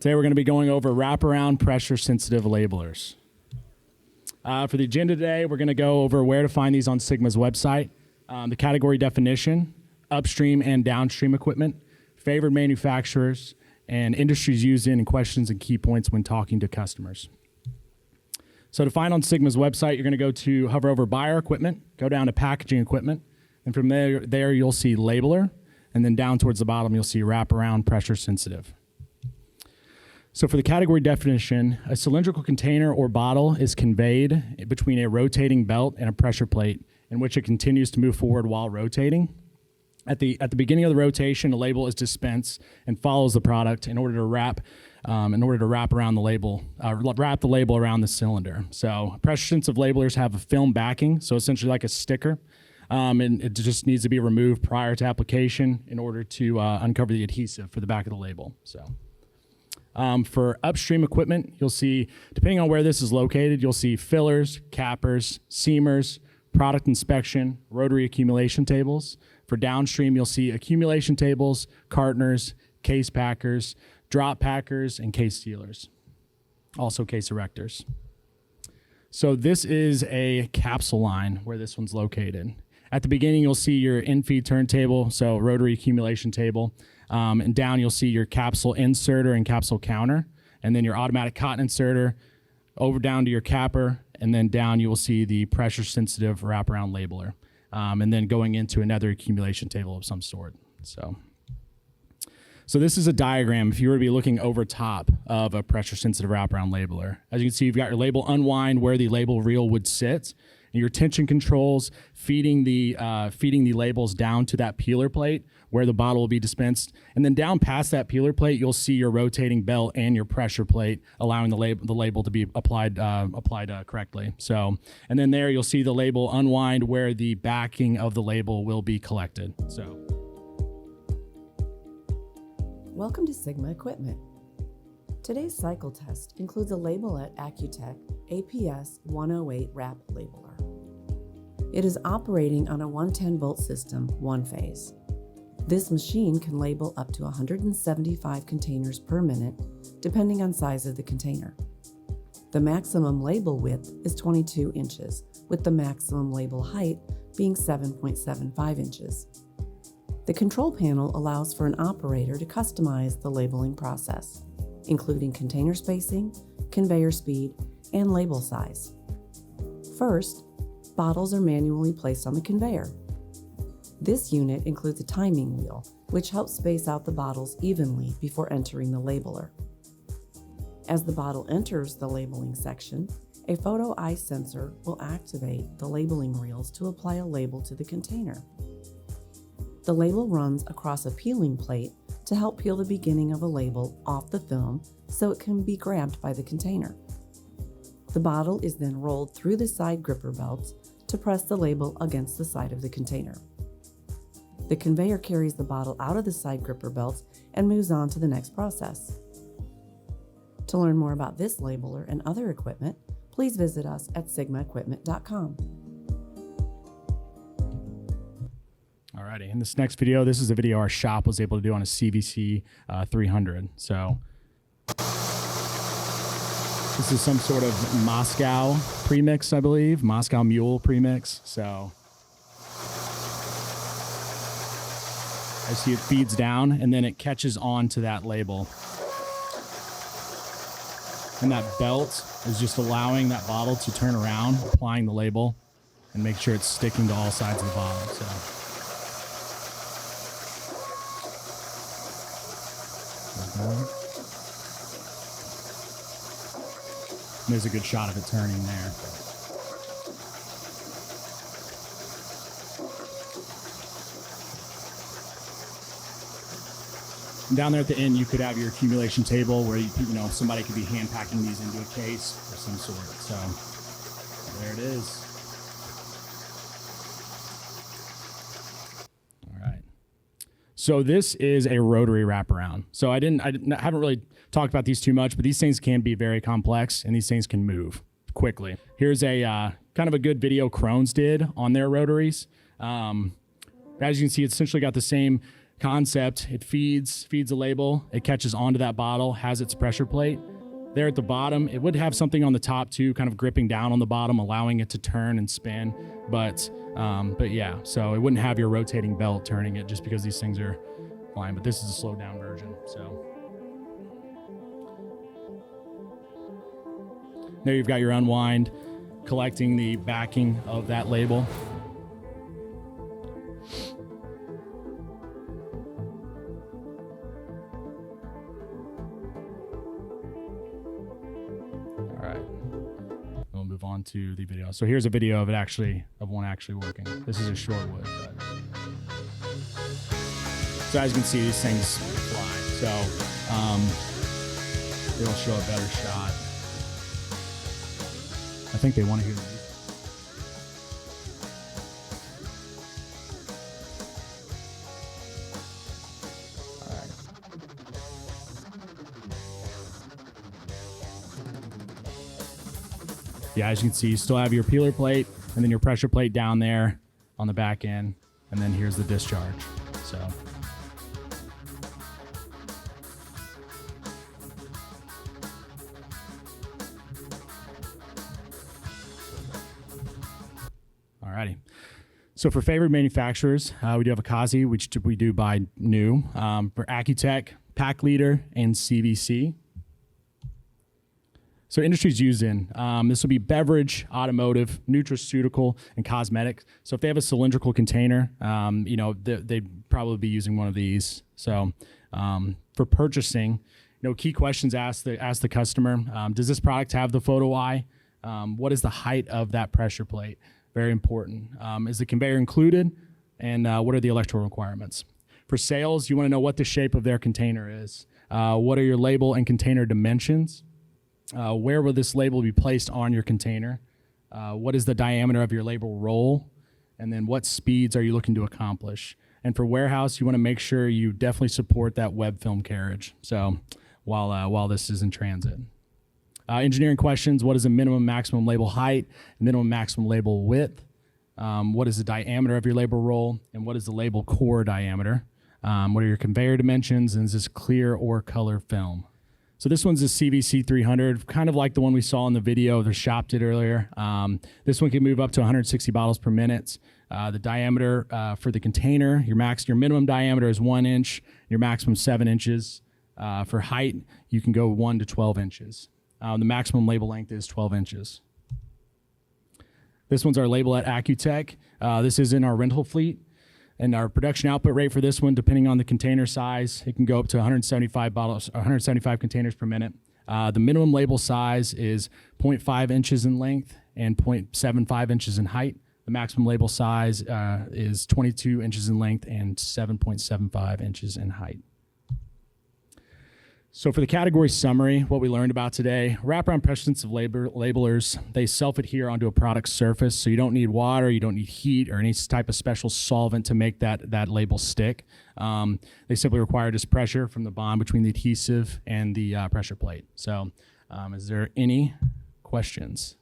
Today we're going to be going over wraparound pressure-sensitive labelers. For the agenda today, we're going to go over where to find these on Sigma's website, the category definition, upstream and downstream equipment, favored manufacturers, and industries used in, and questions and key points when talking to customers. So to find on Sigma's website, you're going to go to hover over buyer equipment, go down to packaging equipment, and from there you'll see labeler, and then down towards the bottom you'll see wraparound pressure sensitive. So for the category definition, a cylindrical container or bottle is conveyed between a rotating belt and a pressure plate in which it continues to move forward while rotating. At the beginning of the rotation, a label is dispensed and follows the product in order to wrap around the label, wrap the label around the cylinder. So pressure-sensitive labelers have a film backing, so essentially like a sticker, and it just needs to be removed prior to application in order to uncover the adhesive for the back of the label. So for upstream equipment, you'll see, depending on where this is located, you'll see fillers, cappers, seamers, product inspection, rotary accumulation tables. For downstream, you'll see accumulation tables, cartoners, case packers, drop packers, and case sealers. Also case erectors. So this is a capsule line where this one's located. At the beginning, you'll see your in-feed turntable, so rotary accumulation table. And down, you'll see your capsule inserter and capsule counter, and then your automatic cotton inserter, over down to your capper, and then down you will see the pressure-sensitive wraparound labeler, and then going into another accumulation table of some sort. So this is a diagram if you were to be looking over top of a pressure-sensitive wraparound labeler. As you can see, you've got your label unwind where the label reel would sit, and your tension controls feeding the labels down to that peeler plate where the bottle will be dispensed. And then down past that peeler plate, you'll see your rotating belt and your pressure plate, allowing the label to be applied correctly. So, and then there you'll see the label unwind where the backing of the label will be collected. So. Welcome to Sigma Equipment. Today's cycle test includes a Labelette Accutech APS 108 wrap labeler. It is operating on a 110 volt system, one phase. This machine can label up to 175 containers per minute, depending on size of the container. The maximum label width is 22 inches, with the maximum label height being 7.75 inches. The control panel allows for an operator to customize the labeling process, including container spacing, conveyor speed, and label size. First, bottles are manually placed on the conveyor. This unit includes a timing wheel, which helps space out the bottles evenly before entering the labeler. As the bottle enters the labeling section, a photo eye sensor will activate the labeling reels to apply a label to the container. The label runs across a peeling plate to help peel the beginning of a label off the film so it can be grabbed by the container. The bottle is then rolled through the side gripper belts to press the label against the side of the container. The conveyor carries the bottle out of the side gripper belts and moves on to the next process. To learn more about this labeler and other equipment, please visit us at sigmaequipment.com. Alrighty, in this next video, this is a video our shop was able to do on a CVC 300. So this is some sort of Moscow premix, I believe, Moscow Mule premix. So I see it feeds down and then it catches on to that label. And that belt is just allowing that bottle to turn around, applying the label, and make sure it's sticking to all sides of the bottle. So. There's a good shot of it turning there. And down there at the end, you could have your accumulation table where you know somebody could be hand packing these into a case of some sort. So there it is. All right. So this is a rotary wraparound. So I haven't really talked about these too much, but these things can be very complex and these things can move quickly. Here's a kind of a good video Crohn's did on their rotaries. As you can see, it's essentially got the same concept, it feeds the label, it catches onto that bottle, has its pressure plate. There at the bottom, it would have something on the top too, kind of gripping down on the bottom, allowing it to turn and spin. But yeah, so it wouldn't have your rotating belt turning it just because these things are flying. But this is a slowed down version. So there you've got your unwind, collecting the backing of that label. On to the video. So here's a video of one actually working. This is a short wood. But... So as you can see, these things fly. So it'll show a better shot. I think they want to hear the music. Yeah, as you can see, you still have your peeler plate and then your pressure plate down there on the back end, and then here's the discharge. So alrighty. So for favorite manufacturers, we do have Akazi, which we do buy new. For Accutech, Pack Leader, and CVC. So industries used in, this will be beverage, automotive, nutraceutical, and cosmetics. So if they have a cylindrical container, they'd probably be using one of these. So for purchasing, key questions ask the customer. Does this product have the photo eye? What is the height of that pressure plate? Very important. Is the conveyor included? And what are the electrical requirements? For sales, you want to know what the shape of their container is. What are your label and container dimensions? Where will this label be placed on your container? What is the diameter of your label roll? And then what speeds are you looking to accomplish? And for warehouse, you want to make sure you definitely support that web film carriage. So while this is in transit. Engineering questions: what is the minimum maximum label height, minimum maximum label width? What is the diameter of your label roll? And what is the label core diameter? What are your conveyor dimensions? And is this clear or color film? So this one's a CVC 300, kind of like the one we saw in the video, the shop did earlier. This one can move up to 160 bottles per minute. The diameter for the container, your minimum diameter is 1 inch, your maximum 7 inches. For height, you can go 1 to 12 inches. The maximum label length is 12 inches. This one's our label at Accutech. This is in our rental fleet. And our production output rate for this one, depending on the container size, it can go up to 175 containers per minute. The minimum label size is 0.5 inches in length and 0.75 inches in height. The maximum label size is 22 inches in length and 7.75 inches in height. So for the category summary, what we learned about today: wraparound pressure-sensitive labelers, they self-adhere onto a product surface, so you don't need water, you don't need heat, or any type of special solvent to make that label stick. They simply require just pressure from the bond between the adhesive and the pressure plate. So is there any questions?